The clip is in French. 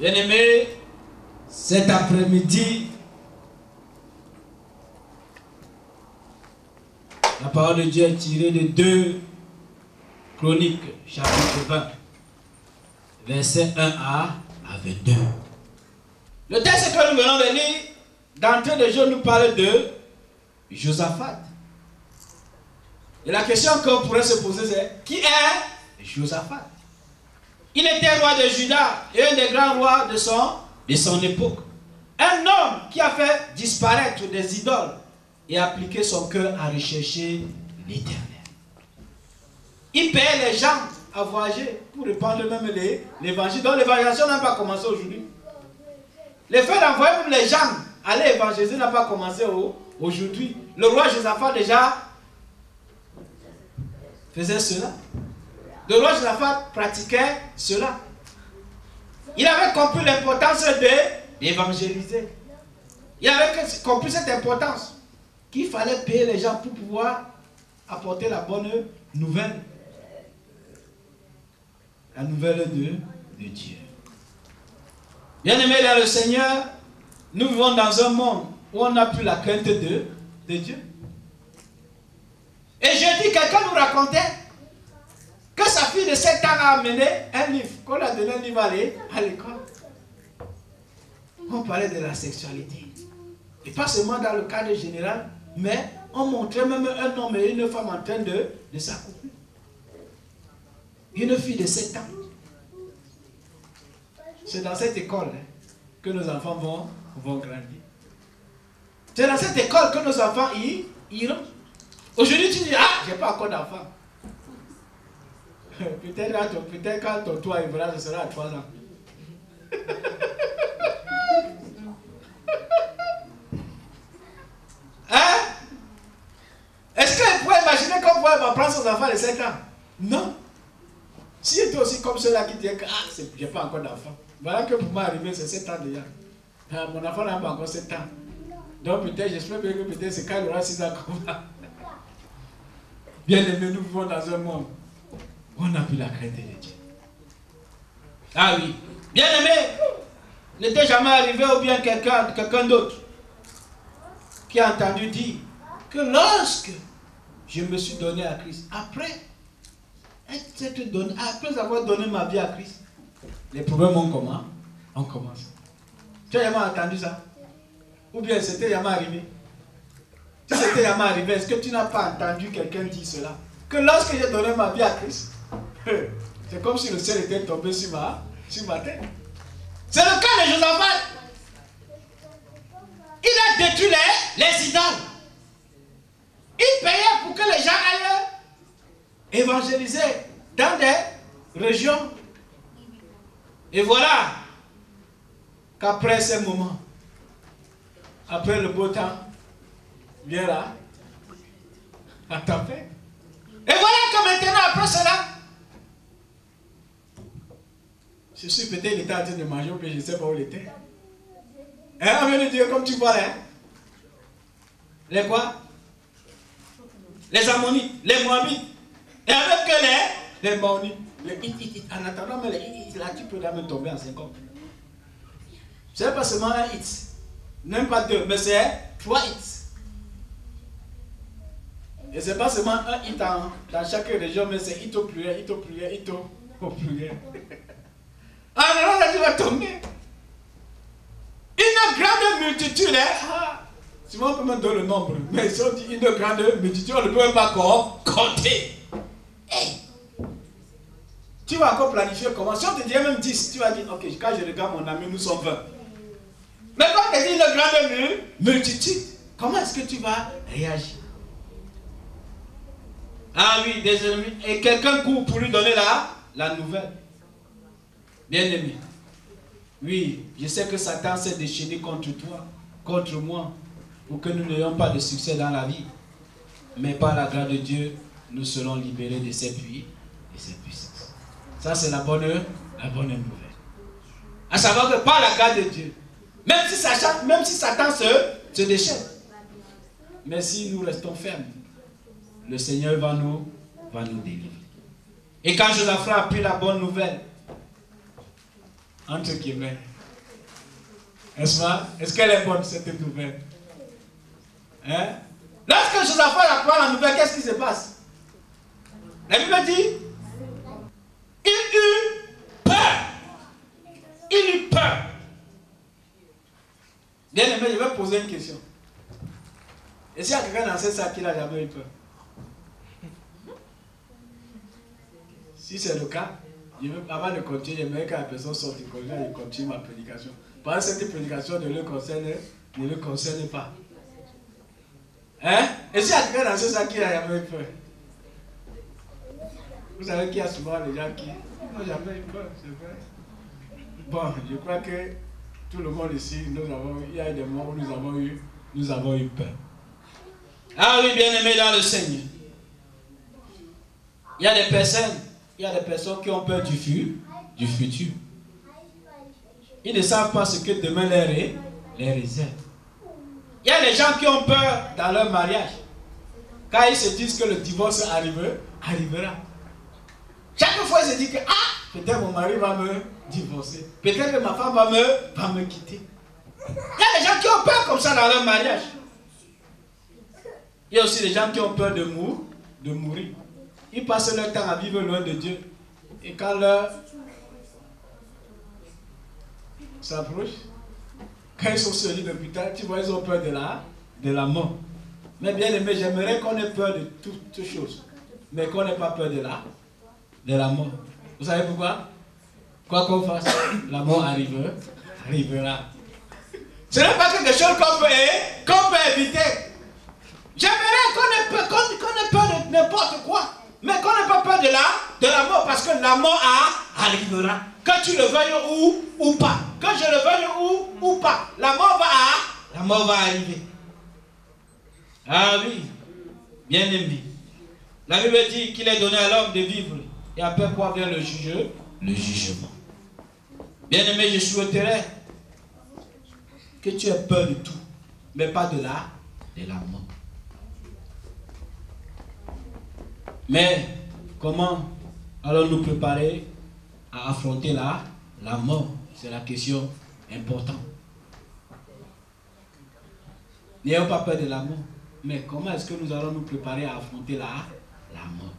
Bien-aimés, cet après-midi, la parole de Dieu est tirée de 2 Chroniques, chapitre 20, versets 1 à 22. Le texte que nous venons de lire, d'entrée de jeu, nous parle de Josaphat. Et la question qu'on pourrait se poser, c'est qui est Josaphat? Il était roi de Juda et un des grands rois de son époque. Un homme qui a fait disparaître des idoles et appliqué son cœur à rechercher l'Éternel. Il payait les gens à voyager pour répandre même l'évangile. Donc l'évangélisation n'a pas commencé aujourd'hui. Le fait d'envoyer même les gens aller évangéliser n'a pas commencé aujourd'hui. Le roi Josaphat déjà faisait cela. Le roi Josaphat pratiquait cela. Il avait compris l'importance d'évangéliser. Il avait compris cette importance qu'il fallait payer les gens pour pouvoir apporter la bonne nouvelle. La nouvelle de Dieu. Bien-aimés dans le Seigneur, nous vivons dans un monde où on n'a plus la crainte de Dieu. Et jeudi, quelqu'un nous racontait que sa fille de 7 ans a amené un livre, qu'on a donné un livre à l'école. On parlait de la sexualité. Et pas seulement dans le cadre général, mais on montrait même un homme et une femme en train de s'accoupler. Une fille de 7 ans. C'est dans cette école que nos enfants vont grandir. C'est dans cette école que nos enfants iront. Aujourd'hui, tu dis, ah, je n'ai pas encore d'enfant. Peut-être quand ton tour arrivera, ce sera à 3 ans. Hein? Est-ce que vous pouvez imaginer qu'on pourrait prendre son enfant de 7 ans? Non. Si tu es aussi comme ceux-là qui disent que je n'ai pas encore d'enfant. Voilà que pour moi arriver, c'est 7 ans déjà. Mon enfant n'a pas encore 7 ans. Donc peut-être, j'espère bien que peut-être c'est quand il aura 6 ans qu'on va. Bien aimé, nous vivons dans un monde où on n'a plus la crainte de Dieu. Ah oui. Bien aimé, n'était jamais arrivé ou bien quelqu'un d'autre qui a entendu dire que lorsque je me suis donné à Christ, après avoir donné ma vie à Christ, les problèmes ont commencé. Tu as jamais entendu ça? Ou bien c'était jamais arrivé? Si c'était jamais arrivé, est-ce que tu n'as pas entendu quelqu'un dire cela? Que lorsque j'ai donné ma vie à Christ, c'est comme si le ciel était tombé sur ma tête. C'est le cas de Josaphat. Il a détruit les idoles. Il payait pour que les gens aillent évangéliser dans des régions. Et voilà qu'après ces moments, après le beau temps, vient là, la tempête. Et voilà que maintenant, après cela, je suis peut-être il était en train de manger, mais je ne sais pas où il était. Hein, on vient de dire, comme tu vois là, les quoi? Les Ammonites, les Moabites, et avec les Maonites. En attendant, mais là, tu peux même tomber en 50. Ce n'est pas seulement un hit, même pas 2, mais c'est 3 hits. Et ce n'est pas seulement un hit dans chaque région, mais c'est hit au pluriel, hit au pluriel, hit au pluriel. Ah non, là, tu vas tomber. Une grande multitude, si on peut même donner le nombre, mais si on dit une grande multitude, on ne peut même pas compter. Hey. Tu vas encore planifier comment? Si on te dit même 10, tu vas dire, ok, quand je regarde mon ami, nous sommes 20. Mais quand tu dis une grande multitude, comment est-ce que tu vas réagir? Ah oui, des ennemis. Et quelqu'un court pour lui donner la nouvelle. Bien aimé. Oui, je sais que Satan s'est déchaîné contre toi, contre moi, pour que nous n'ayons pas de succès dans la vie. Mais par la grâce de Dieu, nous serons libérés de ces puissances. Ça, c'est la bonne nouvelle. À savoir que par la grâce de Dieu, même si Satan se déchaîne, mais si nous restons fermes, le Seigneur va nous délivrer. Et quand Josaphat a pris la bonne nouvelle, entre guillemets, N'est-ce pas? Est-ce qu'elle est bonne, cette nouvelle? Hein? Lorsque Josaphat apprend la nouvelle, qu'est-ce qui se passe? La Bible dit, il eut peur. Il eut peur. Bien aimé, je vais poser une question. Et s'il y a quelqu'un dans cette salle qui n'a jamais eu peur? Si c'est le cas, avant de continuer, j'aimerais que la personne sorte du collège et continue ma prédication. Parce que cette prédication ne le concerne pas. Hein? Et s'il y a quelqu'un dans cette salle qui n'a jamais eu peur? Vous savez qu'il y a souvent les gens qui n'ont jamais eu peur, c'est vrai. Bon, je crois que tout le monde ici, il y a des moments où nous avons eu peur. Ah oui, bien aimé dans le Seigneur. Il y a des personnes qui ont peur du futur. Ils ne savent pas ce que demain les réserve. Il y a des gens qui ont peur dans leur mariage. Quand ils se disent que le divorce arrivera. Chaque fois, ils se disent que peut-être mon mari va me divorcer. Peut-être que ma femme va me quitter. Il y a des gens qui ont peur comme ça dans leur mariage. Il y a aussi des gens qui ont peur de mourir. Ils passent leur temps à vivre loin de Dieu. Et quand l'heure s'approche, quand ils sont sur le lit d'hôpital, tu vois, ils ont peur de la mort. Mais bien aimé, j'aimerais qu'on ait peur de toutes choses. Mais qu'on n'ait pas peur de la mort. Vous savez pourquoi? Quoi qu'on fasse, la mort arrivera. Ce n'est pas quelque chose qu'on peut éviter. J'aimerais qu'on ait peur de n'importe quoi. Mais qu'on n'ait pas peur de la mort, parce que la mort arrivera. Que tu le veuilles ou pas. Que je le veuille ou pas. La mort va arriver. Ah oui, bien aimé. La Bible dit qu'il est donné à l'homme de vivre. Et après quoi vient le jugement. Bien aimé, je souhaiterais que tu aies peur de tout, mais pas de la mort. Mais comment allons-nous préparer à affronter la mort? C'est la question importante. N'ayons pas peur de la mort. Mais comment est-ce que nous allons nous préparer à affronter la mort?